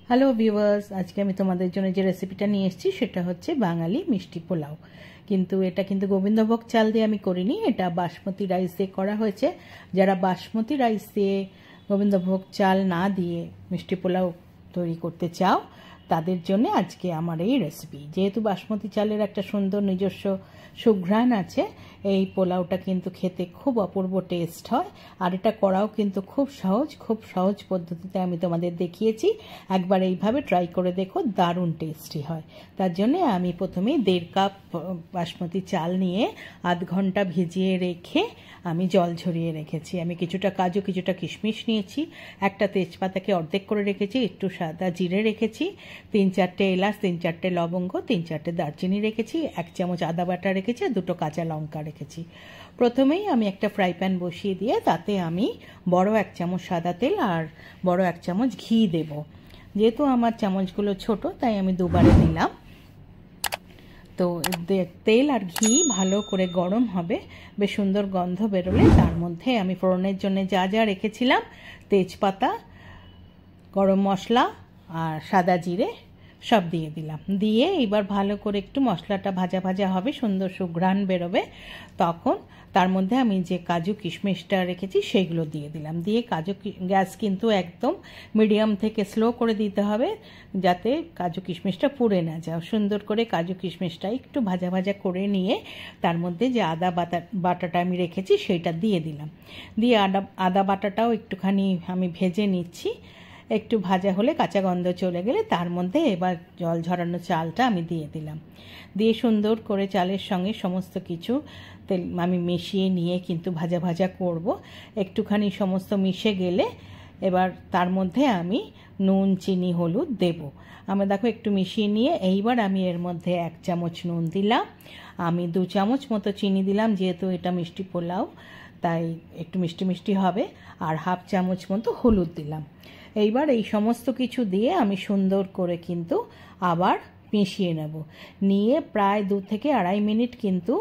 Hello viewers, আজকে আমি তোমাদের জন্য যে রেসিপিটা নিয়ে এসেছি সেটা হচ্ছে বাঙালি মিষ্টি পোলাও। কিন্তু এটা কিন্তু গোবিন্দভোগ চাল দিয়ে আমি করিনি, এটা বাসমতি রাইস দিয়ে করা হয়েছে। যারা বাসমতি রাইস দিয়ে গোবিন্দভোগ চাল না দিয়ে মিষ্টি পোলাও তৈরি করতে চাও তাদের জন্য আজকে আমার এই রেসিপি। যেহেতু বাসমতি চালের একটা সুন্দর নিজস্ব সুঘ্রাণ আছে, এই পোলাওটা কিন্তু খেতে খুব অপূর্ব টেস্ট হয়। আর এটা করাও কিন্তু খুব সহজ পদ্ধতিতে আমি তোমাদের দেখিয়েছি। একবার এইভাবে ট্রাই করে দেখো, দারুণ টেস্টি হয়। তার জন্য আমি প্রথমে 1.5 কাপ বাসমতি চাল নিয়ে আধ ঘন্টা ভিজিয়ে রেখে আমি জল ঝরিয়ে রেখেছি। আমি কিছুটা কাজু, কিছুটা কিশমিশ নিয়েছি, একটা তেজপাতাকে অর্ধেক করে রেখেছি, একটু সাদা জিরে রেখেছি, 3-4টে এলাচ, 3-4টে লবঙ্গ, 3-4টে দারচিনি রেখেছি, 1 চামচ আদা বাটা রেখেছি, 2টো কাঁচা লঙ্কা রেখেছি। প্রথমেই আমি একটা ফ্রাই প্যান বসিয়ে দিয়ে তাতে আমি বড় 1 চামচ সাদা তেল আর বড় 1 চামচ ঘি দেব। যেহেতু আমার চামচগুলো ছোট তাই আমি দুবারে দিলাম। তো তেল আর ঘি ভালো করে গরম হবে, বেশ সুন্দর গন্ধ বেরোলে তার মধ্যে আমি ফোড়নের জন্য যা যা রেখেছিলাম, তেজপাতা, গরম মশলা আর সাদা জিরে সব দিয়ে দিলাম। দিয়ে এবার ভালো করে একটু মশলাটা ভাজা ভাজা হবে, সুন্দর সুঘ্রাণ বেরোবে, তখন তার মধ্যে আমি যে কাজু কিশমিশটা রেখেছি সেগুলো দিয়ে দিলাম। দিয়ে গ্যাস কিন্তু একদম মিডিয়াম থেকে স্লো করে দিতে হবে, যাতে কাজু কিশমিশটা পুড়ে না যায়। সুন্দর করে কাজু কিশমিশটা একটু ভাজা ভাজা করে নিয়ে তার মধ্যে যে আদা বাটাটা আমি রেখেছি সেটা দিয়ে দিলাম। দিয়ে আদা বাটাটাও একটুখানি আমি ভেজে নিচ্ছি। একটু ভাজা হলে, কাঁচা গন্ধ চলে গেলে তার মধ্যে এবার জল ঝরানো চালটা আমি দিয়ে দিলাম। দিয়ে সুন্দর করে চালের সঙ্গে সমস্ত কিছু তেল আমি মিশিয়ে নিয়ে কিন্তু ভাজা ভাজা করব। একটুখানি সমস্ত মিশে গেলে এবার তার মধ্যে আমি নুন, চিনি, হলুদ দেব। আমি দেখো একটু মিশিয়ে নিয়ে এইবার আমি এর মধ্যে 1 চামচ নুন দিলাম, আমি 2 চামচ মতো চিনি দিলাম, যেহেতু এটা মিষ্টি পোলাও তাই একটু মিষ্টি মিষ্টি হবে, আর 1/2 চামচ মতো হলুদ দিলাম। এইবার এই সমস্ত কিছু দিয়ে আমি সুন্দর করে কিন্তু আবার মিশিয়ে নেব। নিয়ে প্রায় 2 থেকে 2.5 মিনিট কিন্তু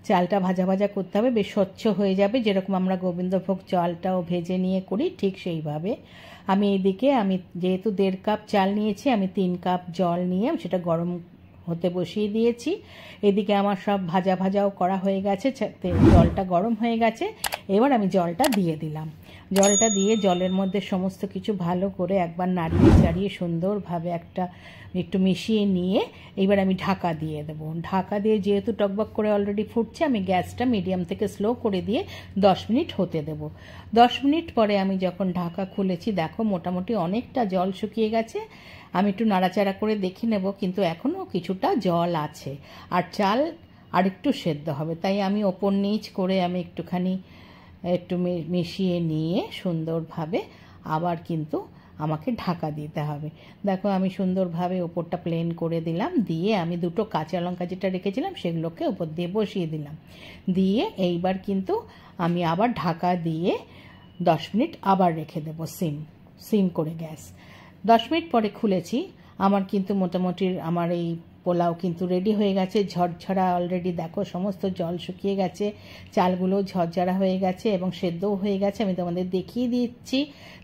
চালটা ভাজা ভাজা করতে হবে, বেশ স্বচ্ছ হয়ে যাবে, যেরকম আমরা গোবিন্দভোগ চালটাও ভেজে নিয়ে করি ঠিক সেইভাবে। আমি এইদিকে যেহেতু 1.5 কাপ চাল নিয়েছি, আমি 3 কাপ জল নিয়ে সেটা গরম হতে বসিয়ে দিয়েছি। এদিকে আমার সব ভাজা ভাজাও করা হয়ে গেছে, জলটা গরম হয়ে গেছে। এবার আমি জলটা দিয়ে দিলাম। জলটা দিয়ে জলের মধ্যে সমস্ত কিছু ভালো করে একবার নাড়িয়ে চাড়িয়ে সুন্দরভাবে একটু মিশিয়ে নিয়ে এবার আমি ঢাকা দিয়ে দেবো। ঢাকা দিয়ে যেহেতু টকবক করে অলরেডি ফুটছে, আমি গ্যাসটা মিডিয়াম থেকে স্লো করে দিয়ে 10 মিনিট হতে দেব। 10 মিনিট পরে আমি যখন ঢাকা খুলেছি, দেখো মোটামুটি অনেকটা জল শুকিয়ে গেছে। আমি একটু নাড়াচাড়া করে দেখে নেব, কিন্তু এখনও কিছুটা জল আছে, আর চাল আরেকটু সেদ্ধ হবে, তাই আমি ওপর নিচ করে আমি একটু মিশিয়ে নিয়ে সুন্দরভাবে আবার কিন্তু আমাকে ঢাকা দিতে হবে। দেখো আমি সুন্দরভাবে ওপরটা প্লেন করে দিলাম, দিয়ে আমি 2টো কাঁচা লঙ্কা যেটা রেখেছিলাম সেগুলোকে ওপর দিয়ে বসিয়ে দিলাম। দিয়ে এইবার কিন্তু আমি আবার ঢাকা দিয়ে 10 মিনিট আবার রেখে দেবো সিম করে গ্যাস। 10 মিনিট পরে খুলেছি, আমার কিন্তু মোটামুটি আমার এই পোলাও কিন্তু রেডি হয়ে গেছে। ঝরঝরা অলরেডি দেখো সমস্ত জল শুকিয়ে গেছে, চালগুলো ঝরঝরা হয়ে গেছে এবং সেদ্ধও হয়ে গেছে। আমি তোমাদের দেখিয়ে দিচ্ছি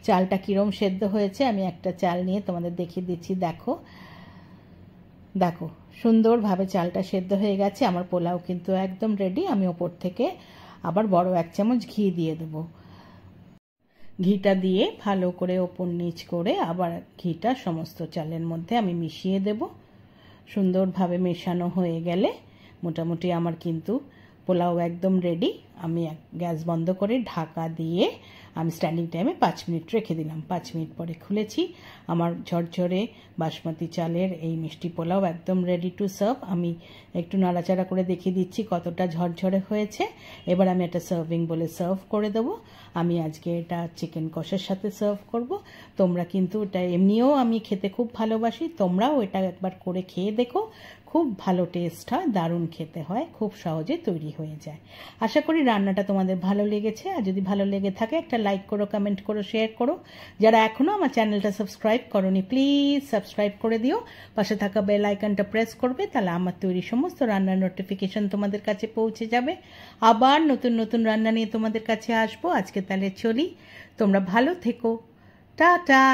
চালটা কীরকম সেদ্ধ হয়েছে। আমি একটা চাল নিয়ে তোমাদের দেখিয়ে দিচ্ছি। দেখো সুন্দরভাবে চালটা সেদ্ধ হয়ে গেছে। আমার পোলাও কিন্তু একদম রেডি। আমি ওপর থেকে আবার বড় 1 চামচ ঘি দিয়ে দেবো। ঘিটা দিয়ে ভালো করে ওপর নিচ করে আবার ঘিটা সমস্ত চালের মধ্যে আমি মিশিয়ে দেব। সুন্দরভাবে মেশানো হয়ে গেলে মোটামুটি আমার কিন্তু পোলাও একদম রেডি। আমি গ্যাস বন্ধ করে ঢাকা দিয়ে আমি স্ট্যান্ডিং টাইমে 5 মিনিট রেখে দিলাম। 5 মিনিট পরে খুলেছি, আমার ঝরঝরে বাসমতি চালের এই মিষ্টি পোলাও একদম রেডি টু সার্ভ। আমি একটু নাড়াচাড়া করে দেখিয়ে দিচ্ছি কতটা ঝরঝরে হয়েছে। এবার আমি একটা সার্ভিং বলে সার্ভ করে দেবো। আমি আজকে এটা চিকেন কষার সাথে সার্ভ করব। তোমরা কিন্তু এটা এমনিও আমি খেতে খুব ভালোবাসি, তোমরাও এটা একবার করে খেয়ে দেখো, খুব ভালো টেস্ট হয়, দারুণ খেতে হয়, খুব সহজে তৈরি হয়ে যায়। আশা করি রান্নাটা তোমাদের ভালো লেগেছে। আর যদি ভালো লেগে থাকে একটা লাইক করো, কমেন্ট করো, শেয়ার করো। যারা এখনও আমার চ্যানেলটা সাবস্ক্রাইব করোনি প্লিজ সাবস্ক্রাইব করে দিও। পাশে থাকা বেল আইকনটা প্রেস করবে, তাহলে আমার তৈরি সমস্ত রান্নার নোটিফিকেশন তোমাদের কাছে পৌঁছে যাবে। আবার নতুন নতুন রান্না নিয়ে তোমাদের কাছে আসবো। আজকে তাহলে চলি, তোমরা ভালো থেকো, টাটা।